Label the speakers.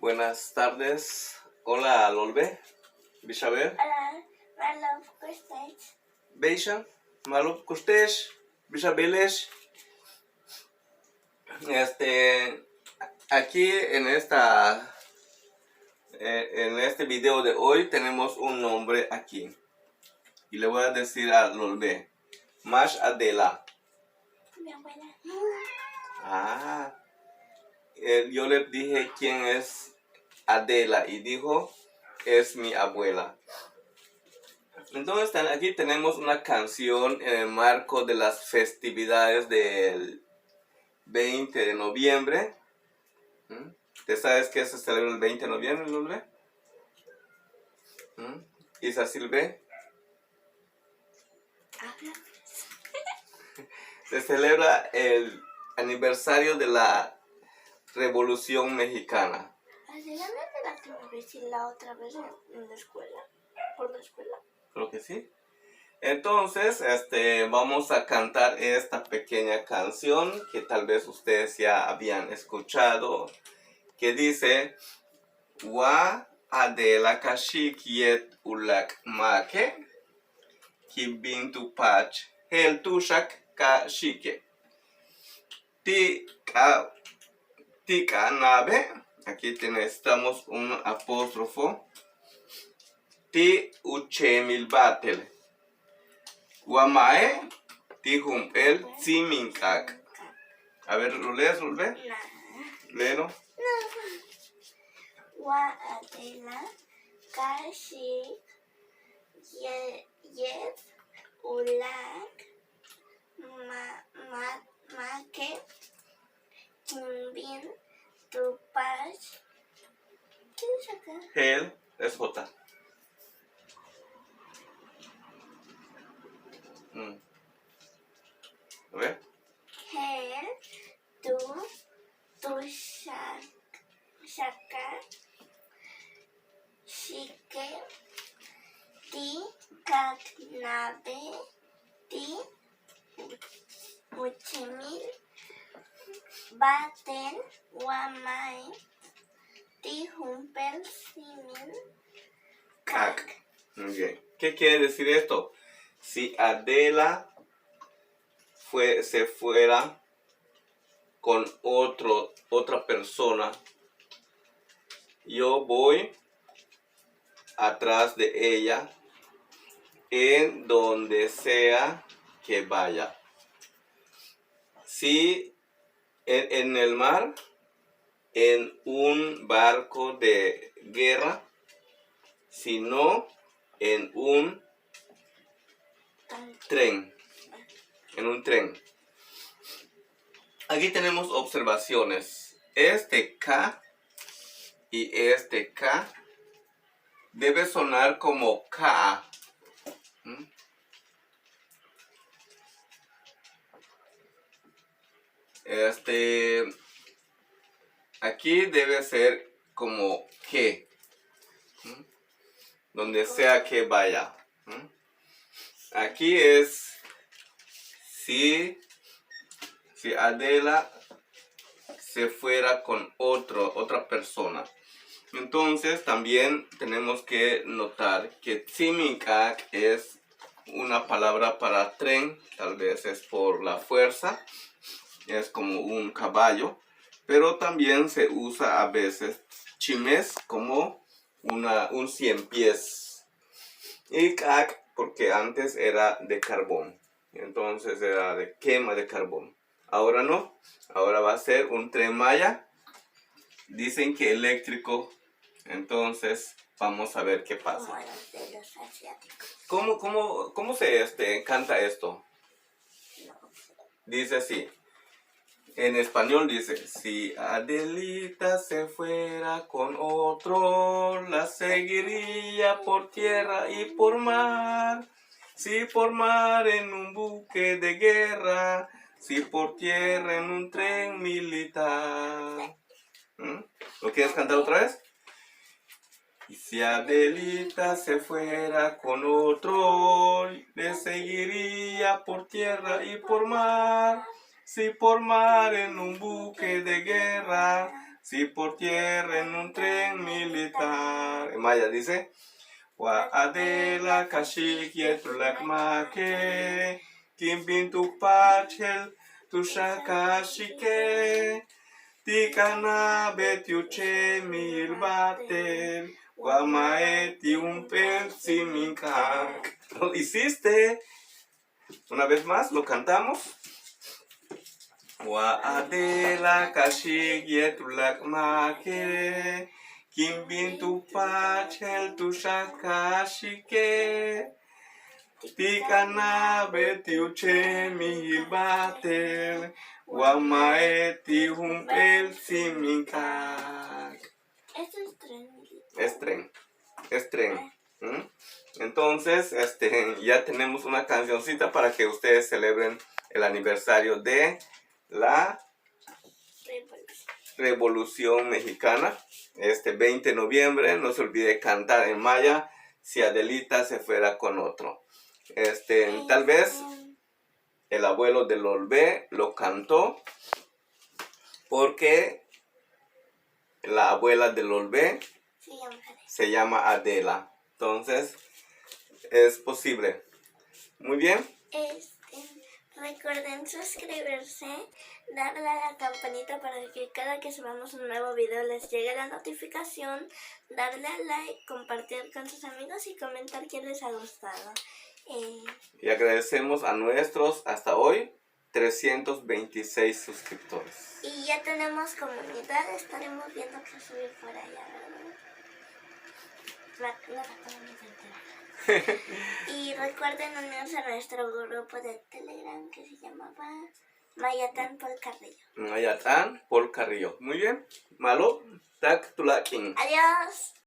Speaker 1: Buenas tardes. Hola, Lolbe. Bishaber.
Speaker 2: Malov Kustech.
Speaker 1: Beishan. Malop Kustesh. Bishabelesh. Aquí en este video de hoy tenemos un nombre aquí. Y le voy a decir a Lolbe. Mash Adela.
Speaker 2: Mi abuela.
Speaker 1: Yo le dije quién es Adela y dijo, es mi abuela. Entonces aquí tenemos una canción en el marco de las festividades del 20 de noviembre. ¿Te sabes qué se celebra el 20 de noviembre, Lulbe? Isa Silve. Se celebra el aniversario de la Revolución Mexicana.
Speaker 2: ¿Así la verdad que me vi la otra vez en la escuela? ¿Por la escuela?
Speaker 1: Creo que sí. Entonces, vamos a cantar esta pequeña canción que tal vez ustedes ya habían escuchado, que dice: Wa Adela Kashikiet Ulak Make Kibintu Pach Hel Tushak Kashike Tika Nabe. Aquí necesitamos un apóstrofo. Ti Uchemil Batel. Guamae Tijumpel Tziminkak. A ver, ¿lo lees, Lulbe?
Speaker 2: No.
Speaker 1: Léelo.
Speaker 2: Wa Adela Kashi Yet Ulak Make Kimbin Tupach. ¿Qué dice acá?
Speaker 1: Hel es J. A ver.
Speaker 2: Hel tu shaka shike ti kaknabe ti uchimil baten wamai ti humpel simil
Speaker 1: Kak. Muy bien. ¿Qué quiere decir esto? Si Adela se fuera con otra persona, yo voy atrás de ella en donde sea que vaya. Si en el mar, en un barco de guerra, si no, en un tren. En un tren. Aquí tenemos observaciones. Este K y este K debe sonar como K. Aquí debe ser como que. Donde sea que vaya. Aquí es si Adela se fuera con otra persona. Entonces también tenemos que notar que Tziminkak es una palabra para tren, tal vez es por la fuerza, es como un caballo, pero también se usa a veces chimes como un 100 pies. Y kak porque antes era de carbón, entonces era de quema de carbón. Ahora no, ahora va a ser un tren Maya. Dicen que eléctrico, entonces vamos a ver qué pasa.
Speaker 2: Como los de los asiáticos.
Speaker 1: ¿Cómo se canta esto?
Speaker 2: No sé.
Speaker 1: Dice así. En español dice: si Adelita se fuera con otro, la seguiría por tierra y por mar. Si por mar en un buque de guerra, si por tierra en un tren militar. ¿Lo quieres cantar otra vez? Y si Adelita se fuera con otro, le seguiría por tierra y por mar. Si por mar en un buque de guerra, si por tierra en un tren militar. En maya dice, Wa adela kashik yetrulak make, kimpin tu pachel tu shakashike, tikana betiuche mil batel, wa maeti un simikak. Lo hiciste. Una vez más, lo cantamos. Wa adela kashik yetrulak make, kimpin tu pachel tu shakashike, tikana betiuche mil batel, wa maeti un simikak.
Speaker 2: Esto es tren militar.
Speaker 1: Es tren, es tren. Entonces, ya tenemos una cancioncita para que ustedes celebren el aniversario de la Revolución Mexicana. 20 de noviembre, no se olvide cantar en maya, si Adelita se fuera con otro. Tal vez el abuelo del Olvé lo cantó porque la abuela del Olvé se llama Adela. Entonces, es posible. Muy bien.
Speaker 2: Recuerden suscribirse, darle a la campanita para que cada que subamos un nuevo video les llegue la notificación, darle a like, compartir con sus amigos y comentar qué les ha gustado.
Speaker 1: Y agradecemos a nuestros, hasta hoy, 326 suscriptores.
Speaker 2: Y ya tenemos comunidad, estaremos viendo qué subir por allá, ¿verdad? La acabamos de enterar. Y recuerden unirse a nuestro grupo de Telegram que se llamaba Mayatán Paul Carrillo.
Speaker 1: Mayatán Paul Carrillo. Muy bien. Malo. Tak tulaking.
Speaker 2: Adiós.